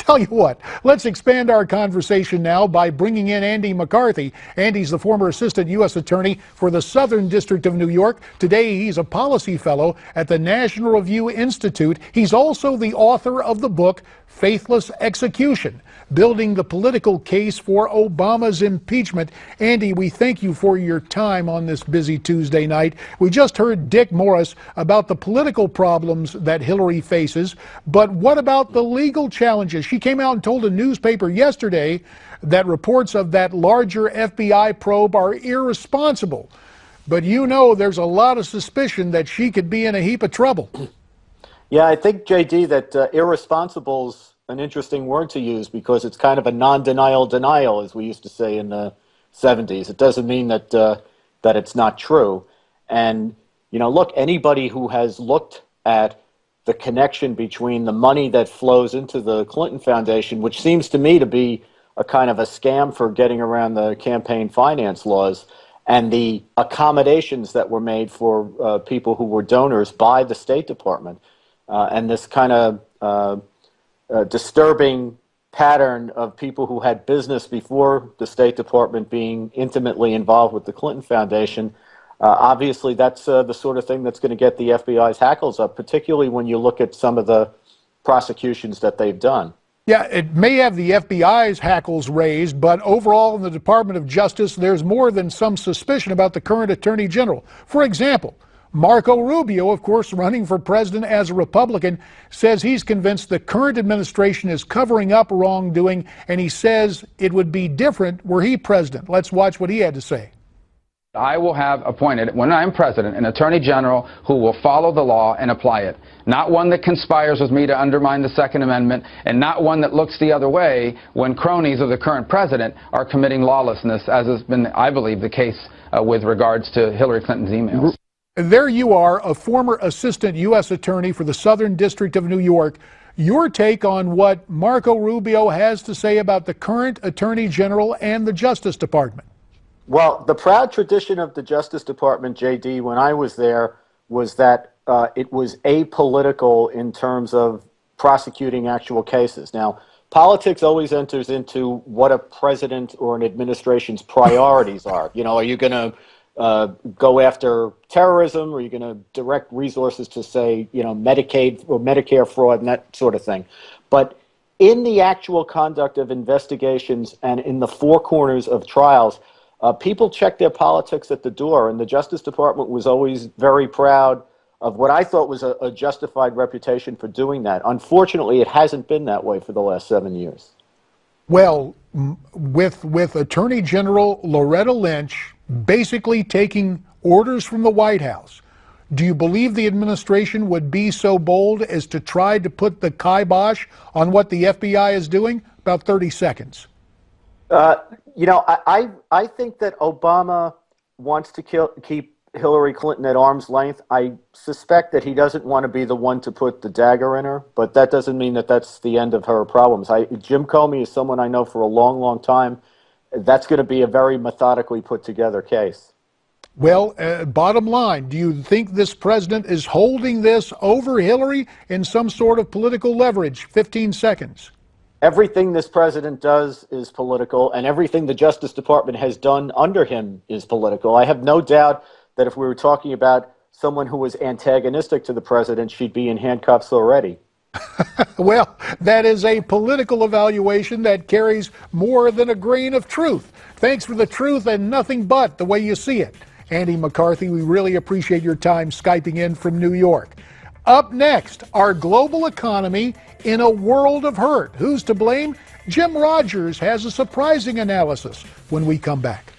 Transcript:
Tell you what, let's expand our conversation now by bringing in Andy McCarthy. Andy's the former assistant U.S. attorney for the Southern District of New York. Today, he's a policy fellow at the National Review Institute. He's also the author of the book, Faithless Execution, Building the Political Case for Obama's Impeachment. Andy, we thank you for your time on this busy Tuesday night. We just heard Dick Morris about the political problems that Hillary faces, but what about the legal challenges? She came out and told a newspaper yesterday that reports of that larger FBI probe are irresponsible. But you know there's a lot of suspicion that she could be in a heap of trouble. Yeah, I think, JD, that irresponsible is an interesting word to use because it's kind of a non-denial denial, as we used to say in the 70s. It doesn't mean that that it's not true. And, you know, look, anybody who has looked at the connection between the money that flows into the Clinton Foundation, which seems to me to be a kind of a scam for getting around the campaign finance laws, and the accommodations that were made for people who were donors by the State Department, and this kind of disturbing pattern of people who had business before the State Department being intimately involved with the Clinton Foundation. Obviously, that's the sort of thing that's going to get the FBI's hackles up, particularly when you look at some of the prosecutions that they've done. Yeah, it may have the FBI's hackles raised, but overall in the Department of Justice, there's more than some suspicion about the current Attorney General. For example, Marco Rubio, of course, running for president as a Republican, says he's convinced the current administration is covering up wrongdoing, and he says it would be different were he president. Let's watch what he had to say. I will have appointed, when I'm president, an attorney general who will follow the law and apply it. Not one that conspires with me to undermine the Second Amendment, and not one that looks the other way when cronies of the current president are committing lawlessness, as has been, I believe, the case with regards to Hillary Clinton's emails. There you are, a former assistant U.S. attorney for the Southern District of New York. Your take on what Marco Rubio has to say about the current attorney general and the Justice Department? Well, the proud tradition of the Justice Department, JD, when I was there, was that it was apolitical in terms of prosecuting actual cases. Now, politics always enters into what a president or an administration's priorities are. You know, are you going to go after terrorism, or are you going to direct resources to, say, you know, Medicaid or Medicare fraud and that sort of thing? But in the actual conduct of investigations and in the four corners of trials, people check their politics at the door, and the Justice Department was always very proud of what I thought was a justified reputation for doing that. Unfortunately, it hasn't been that way for the last 7 years. Well, with Attorney General Loretta Lynch basically taking orders from the White House, do you believe the administration would be so bold as to try to put the kibosh on what the FBI is doing? About 30 seconds. You know, I think that Obama wants to keep Hillary Clinton at arm's length. I suspect that he doesn't want to be the one to put the dagger in her, but that doesn't mean that that's the end of her problems. Jim Comey is someone I know for a long, long time. That's going to be a very methodically put together case. Well, bottom line, do you think this president is holding this over Hillary in some sort of political leverage? 15 seconds. Everything this president does is political, and everything the Justice Department has done under him is political. I have no doubt that if we were talking about someone who was antagonistic to the president, she'd be in handcuffs already. Well, that is a political evaluation that carries more than a grain of truth. Thanks for the truth and nothing but the way you see it. Andy McCarthy, we really appreciate your time Skyping in from New York. Up next, our global economy in a world of hurt. Who's to blame? Jim Rogers has a surprising analysis when we come back.